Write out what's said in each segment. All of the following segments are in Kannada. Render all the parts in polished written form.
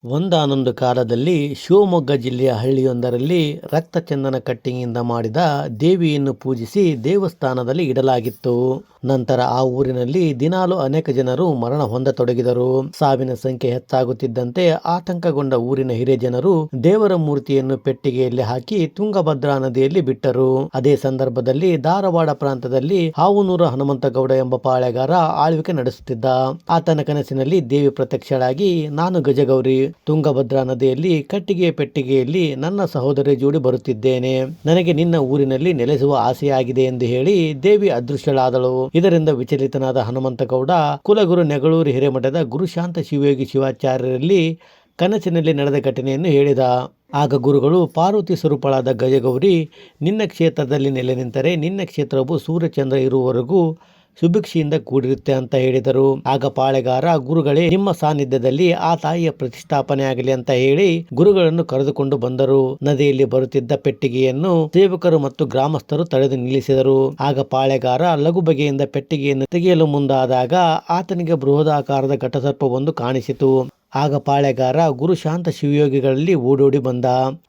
ಒಂದಾನೊಂದು ಕಾಲದಲ್ಲಿ ಶಿವಮೊಗ್ಗ ಜಿಲ್ಲೆಯ ಹಳ್ಳಿಯೊಂದರಲ್ಲಿ ರಕ್ತಚಂದನ ಕಟ್ಟಿಗೆಯಿಂದ ಮಾಡಿದ ದೇವಿಯನ್ನು ಪೂಜಿಸಿ ದೇವಸ್ಥಾನದಲ್ಲಿ ಇಡಲಾಗಿತ್ತು. ನಂತರ ಆ ಊರಿನಲ್ಲಿ ದಿನಾಲು ಅನೇಕ ಜನರು ಮರಣ ಹೊಂದತೊಡಗಿದರು. ಸಾವಿನ ಸಂಖ್ಯೆ ಹೆಚ್ಚಾಗುತ್ತಿದ್ದಂತೆ ಆತಂಕಗೊಂಡ ಊರಿನ ಹಿರಿಯ ಜನರು ದೇವರ ಮೂರ್ತಿಯನ್ನು ಪೆಟ್ಟಿಗೆಯಲ್ಲಿ ಹಾಕಿ ತುಂಗಭದ್ರಾ ನದಿಯಲ್ಲಿ ಬಿಟ್ಟರು. ಅದೇ ಸಂದರ್ಭದಲ್ಲಿ ಧಾರವಾಡ ಪ್ರಾಂತದಲ್ಲಿ ಹಾವನೂರ ಹನುಮಂತಗೌಡ ಎಂಬ ಪಾಳೆಗಾರ ಆಳ್ವಿಕೆ ನಡೆಸುತ್ತಿದ್ದ. ಆತನ ಕನಸಿನಲ್ಲಿ ದೇವಿ ಪ್ರತ್ಯಕ್ಷಳಾಗಿ, ನಾನು ಗಜಗೌರಿ, ತುಂಗಭದ್ರಾ ನದಿಯಲ್ಲಿ ಕಟ್ಟಿಗೆಯ ಪೆಟ್ಟಿಗೆಯಲ್ಲಿ ನನ್ನ ಸಹೋದರಿ ಜೋಡಿ ಬರುತ್ತಿದ್ದೇನೆ, ನನಗೆ ನಿನ್ನ ಊರಿನಲ್ಲಿ ನೆಲೆಸುವ ಆಸೆಯಾಗಿದೆ ಎಂದು ಹೇಳಿ ದೇವಿ ಅದೃಶ್ಯಳಾದಳು. ಇದರಿಂದ ವಿಚಲಿತನಾದ ಹನುಮಂತಗೌಡ ಕುಲಗುರು ನೆಗಳೂರು ಹಿರೇಮಠದ ಗುರುಶಾಂತ ಶಿವಯೋಗಿ ಶಿವಾಚಾರ್ಯರಲ್ಲಿ ಕನಸಿನಲ್ಲಿ ನಡೆದ ಘಟನೆಯನ್ನು ಹೇಳಿದ. ಆಗ ಗುರುಗಳು, ಪಾರ್ವತಿ ಸ್ವರೂಪಳಾದ ಗಜಗೌರಿ ನಿನ್ನ ಕ್ಷೇತ್ರದಲ್ಲಿ ನೆಲೆ ನಿಂತರೆ ನಿನ್ನ ಕ್ಷೇತ್ರವು ಸೂರ್ಯಚಂದ್ರ ಇರುವವರೆಗೂ ಸುಭಿಕ್ಷೆಯಿಂದ ಕೂಡಿರುತ್ತೆ ಅಂತ ಹೇಳಿದರು. ಆಗ ಪಾಳೆಗಾರ, ಗುರುಗಳೇ, ನಿಮ್ಮ ಸಾನ್ನಿಧ್ಯದಲ್ಲಿ ಆ ತಾಯಿಯ ಪ್ರತಿಷ್ಠಾಪನೆ ಆಗಲಿ ಅಂತ ಹೇಳಿ ಗುರುಗಳನ್ನು ಕರೆದುಕೊಂಡು ಬಂದರು. ನದಿಯಲ್ಲಿ ಬರುತ್ತಿದ್ದ ಪೆಟ್ಟಿಗೆಯನ್ನು ಸೇವಕರು ಮತ್ತು ಗ್ರಾಮಸ್ಥರು ತಡೆದು ನಿಲ್ಲಿಸಿದರು. ಆಗ ಪಾಳೆಗಾರ ಲಘು ಬಗೆಯಿಂದ ಪೆಟ್ಟಿಗೆಯನ್ನು ತೆಗೆಯಲು ಮುಂದಾದಾಗ ಆತನಿಗೆ ಬೃಹದಾಕಾರದ ಘಟಸರ್ಪವೊಂದು ಕಾಣಿಸಿತು. ಆಗ ಪಾಳೆಗಾರ ಗುರು ಶಾಂತ ಶಿವಯೋಗಿಗಳಲ್ಲಿ ಓಡೋಡಿ ಬಂದ.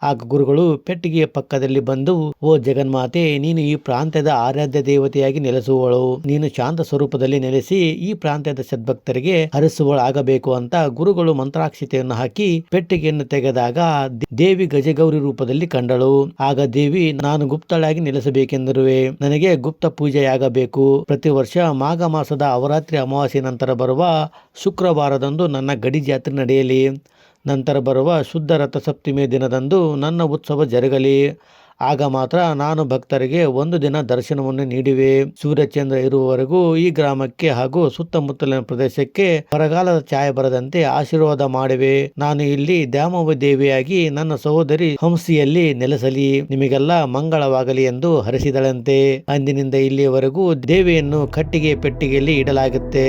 ಆಗ ಗುರುಗಳು ಪೆಟ್ಟಿಗೆಯ ಪಕ್ಕದಲ್ಲಿ ಬಂದು, ಓ ಜಗನ್ಮಾತೆ, ನೀನು ಈ ಪ್ರಾಂತ್ಯದ ಆರಾಧ್ಯ ದೇವತೆಯಾಗಿ ನೆಲೆಸುವಳು. ನೀನು ಶಾಂತ ಸ್ವರೂಪದಲ್ಲಿ ನೆಲೆಸಿ ಈ ಪ್ರಾಂತ್ಯದ ಸದ್ಭಕ್ತರಿಗೆ ಹರಿಸುವಳಾಗಬೇಕು ಅಂತ ಗುರುಗಳು ಮಂತ್ರಾಕ್ಷತೆಯನ್ನು ಹಾಕಿ ಪೆಟ್ಟಿಗೆಯನ್ನು ತೆಗೆದಾಗ ದೇವಿ ಗಜಗೌರಿ ರೂಪದಲ್ಲಿ ಕಂಡಳು. ಆಗ ದೇವಿ, ನಾನು ಗುಪ್ತಳಾಗಿ ನೆಲೆಸಬೇಕೆಂದಿರುವೆ, ನನಗೆ ಗುಪ್ತ ಪೂಜೆಯಾಗಬೇಕು. ಪ್ರತಿ ವರ್ಷ ಮಾಘ ಮಾಸದ ಅವರಾತ್ರಿ ಅಮಾವಾಸ್ಯೆ ನಂತರ ಬರುವ ಶುಕ್ರವಾರದಂದು ನನ್ನ ಗಡಿ ಜಾತ್ರೆ ನಡೆಯಲಿ. ನಂತರ ಬರುವ ಶುದ್ಧ ರಥಸಪ್ತಮಿಯ ದಿನದಂದು ನನ್ನ ಉತ್ಸವ ಜರುಗಲಿ. ಆಗ ಮಾತ್ರ ನಾನು ಭಕ್ತರಿಗೆ ಒಂದು ದಿನ ದರ್ಶನವನ್ನು ನೀಡುವೆ. ಸೂರ್ಯಚಂದ್ರ ಇರುವವರೆಗೂ ಈ ಗ್ರಾಮಕ್ಕೆ ಹಾಗೂ ಸುತ್ತಮುತ್ತಲಿನ ಪ್ರದೇಶಕ್ಕೆ ಬರಗಾಲದ ಛಾಯೆ ಬರದಂತೆ ಆಶೀರ್ವಾದ ಮಾಡುವೆ. ನಾನು ಇಲ್ಲಿ ದ್ಯಾಮವ್ವ ದೇವಿಯಾಗಿ ನನ್ನ ಸಹೋದರಿ ಹಂಸಿಯಲ್ಲಿ ನೆಲೆಸಲಿ. ನಿಮಗೆಲ್ಲ ಮಂಗಳವಾಗಲಿ ಎಂದು ಹರಿಸಿದಳಂತೆ. ಅಂದಿನಿಂದ ಇಲ್ಲಿಯವರೆಗೂ ದೇವಿಯನ್ನು ಕಟ್ಟಿಗೆ ಪೆಟ್ಟಿಗೆಯಲ್ಲಿ ಇಡಲಾಗುತ್ತೆ.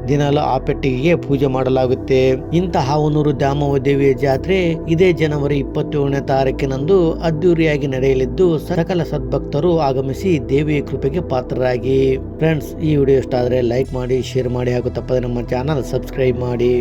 ದಿನಾಲು ಆ ಪೆಟ್ಟಿಗೆಗೆ ಪೂಜೆ ಮಾಡಲಾಗುತ್ತೆ. ಇಂಥ ಹಾವನೂರು ದ್ಯಾಮವ್ವ ದೇವಿಯ ಜಾತ್ರೆ ಇದೇ ಜನವರಿ 27ನೇ ತಾರೀಕಿನಂದು ಅದ್ದೂರಿಯಾಗಿ ನಡೆಯಲಿದ್ದು, ಸಕಲ ಸದ್ಭಕ್ತರು ಆಗಮಿಸಿ ದೇವಿಯ ಕೃಪೆಗೆ ಪಾತ್ರರಾಗಿ. ಫ್ರೆಂಡ್ಸ್, ಈ ವಿಡಿಯೋ ಇಷ್ಟ ಆದರೆ ಲೈಕ್ ಮಾಡಿ, ಶೇರ್ ಮಾಡಿ ಹಾಗೂ ತಪ್ಪದೆ ನಮ್ಮ ಚಾನಲ್ ಸಬ್ಸ್ಕ್ರೈಬ್ ಮಾಡಿ.